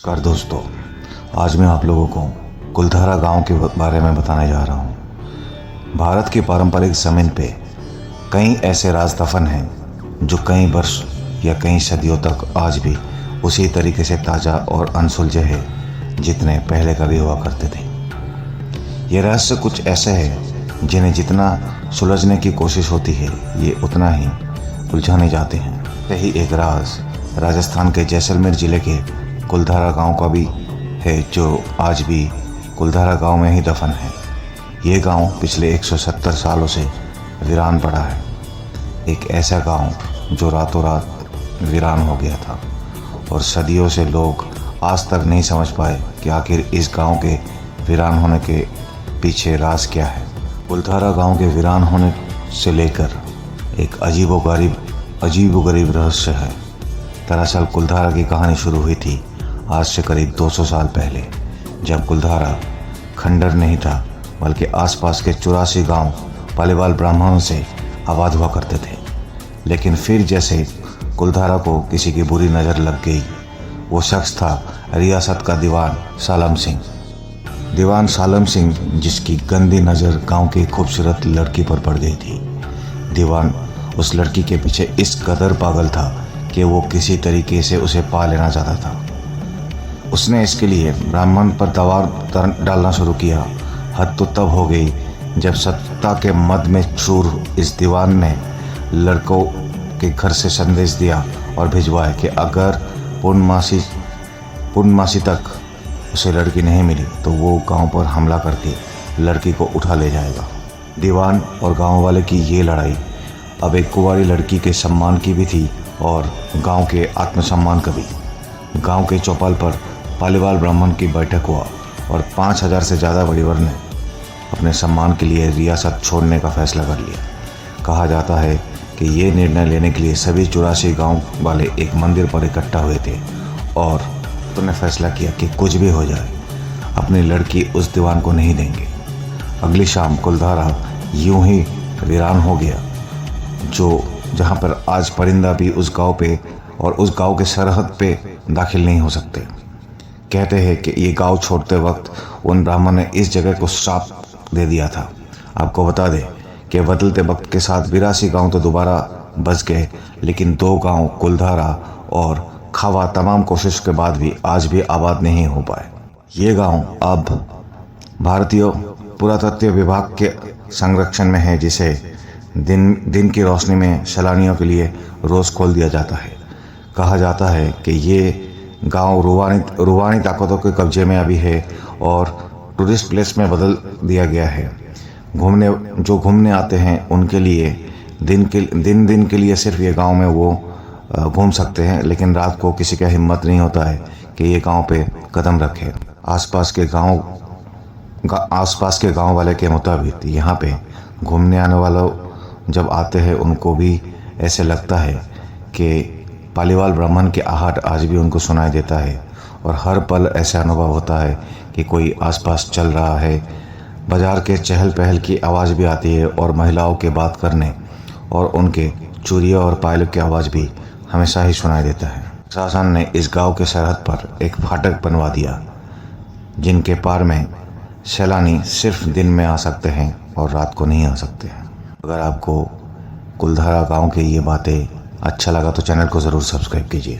नमस्कार दोस्तों, आज मैं आप लोगों को कुलधारा गांव के बारे में बताने जा रहा हूं। भारत की पारंपरिक ज़मीन पे कई ऐसे राज दफन हैं जो कई वर्ष या कई सदियों तक आज भी उसी तरीके से ताज़ा और अनसुलझे हैं जितने पहले कभी हुआ करते थे। ये रहस्य कुछ ऐसे हैं जिन्हें जितना सुलझने की कोशिश होती है ये उतना ही उलझाने जाते हैं। यही एक राज राजस्थान के जैसलमेर जिले के कुलधारा गांव का भी है जो आज भी कुलधारा गांव में ही दफन है। ये गांव पिछले 170 सालों से वीरान पड़ा है। एक ऐसा गांव जो रातों रात वीरान हो गया था और सदियों से लोग आज तक नहीं समझ पाए कि आखिर इस गांव के वीरान होने के पीछे राज क्या है। कुलधारा गांव के वीरान होने से लेकर एक अजीबोगरीब रहस्य है। दरअसल कुलधारा की कहानी शुरू हुई थी आज से करीब 200 साल पहले, जब कुलधारा खंडर नहीं था बल्कि आसपास के 84 गांव पालीवाल ब्राह्मणों से आबाद हुआ करते थे। लेकिन फिर जैसे कुलधारा को किसी की बुरी नज़र लग गई। वो शख्स था रियासत का दीवान सालम सिंह। दीवान सालम सिंह जिसकी गंदी नज़र गांव की खूबसूरत लड़की पर पड़ गई थी। दीवान उस लड़की के पीछे इस कदर पागल था कि वो किसी तरीके से उसे पा लेना चाहता था। उसने इसके लिए ब्राह्मण पर दबाव डालना शुरू किया। हद तो तब हो गई जब सत्ता के मद में चूर इस दीवान ने लड़कों के घर से संदेश दिया और भिजवाया कि अगर पूर्णमासी तक उसे लड़की नहीं मिली तो वो गांव पर हमला करके लड़की को उठा ले जाएगा। दीवान और गांव वाले की ये लड़ाई अब एक कुंवारी लड़की के सम्मान की भी थी और गांव के आत्मसम्मान का भी। गांव के चौपाल पर पालीवाल ब्राह्मण की बैठक हुआ और 5000 से ज़्यादा वड़ीवर ने अपने सम्मान के लिए रियासत छोड़ने का फैसला कर लिया। कहा जाता है कि ये निर्णय लेने के लिए सभी 84 गांव वाले एक मंदिर पर इकट्ठा हुए थे और उन्होंने फैसला किया कि कुछ भी हो जाए अपनी लड़की उस दीवान को नहीं देंगे। अगली शाम कुलधारा यूं ही वीरान हो गया, जहाँ पर आज परिंदा भी उस गांव पे और उस गांव के सरहद पे दाखिल नहीं हो सकते। कहते हैं कि ये गांव छोड़ते वक्त उन ब्राह्मण ने इस जगह को श्राप दे दिया था। आपको बता दें कि बदलते वक्त के साथ 82 गांव तो दोबारा बच गए, लेकिन 2 गांव कुलधारा और खावा तमाम कोशिश के बाद भी आज भी आबाद नहीं हो पाए। ये गांव अब भारतीय पुरातत्व विभाग के संरक्षण में है, जिसे दिन की रोशनी में सैलानियों के लिए रोज़ खोल दिया जाता है। कहा जाता है कि ये गांव रूहानी ताकतों के कब्जे में अभी है और टूरिस्ट प्लेस में बदल दिया गया है। घूमने आते हैं उनके लिए दिन के लिए सिर्फ ये गांव में वो घूम सकते हैं, लेकिन रात को किसी का हिम्मत नहीं होता है कि ये गांव पे कदम रखे। आसपास के गांव वाले के मुताबिक यहाँ पे घूमने आने वालों जब आते हैं उनको भी ऐसे लगता है कि पालीवाल ब्राह्मण की आहट आज भी उनको सुनाई देता है और हर पल ऐसा अनुभव होता है कि कोई आसपास चल रहा है। बाजार के चहल पहल की आवाज़ भी आती है और महिलाओं के बात करने और उनके चूड़ियों और पायलों की आवाज़ भी हमेशा ही सुनाई देता है। प्रशासन ने इस गांव के सरहद पर एक फाटक बनवा दिया जिनके पार में सैलानी सिर्फ दिन में आ सकते हैं और रात को नहीं आ सकते हैं। अगर आपको कुलधारा गांव की ये बातें अच्छा लगा तो चैनल को ज़रूर सब्सक्राइब कीजिए।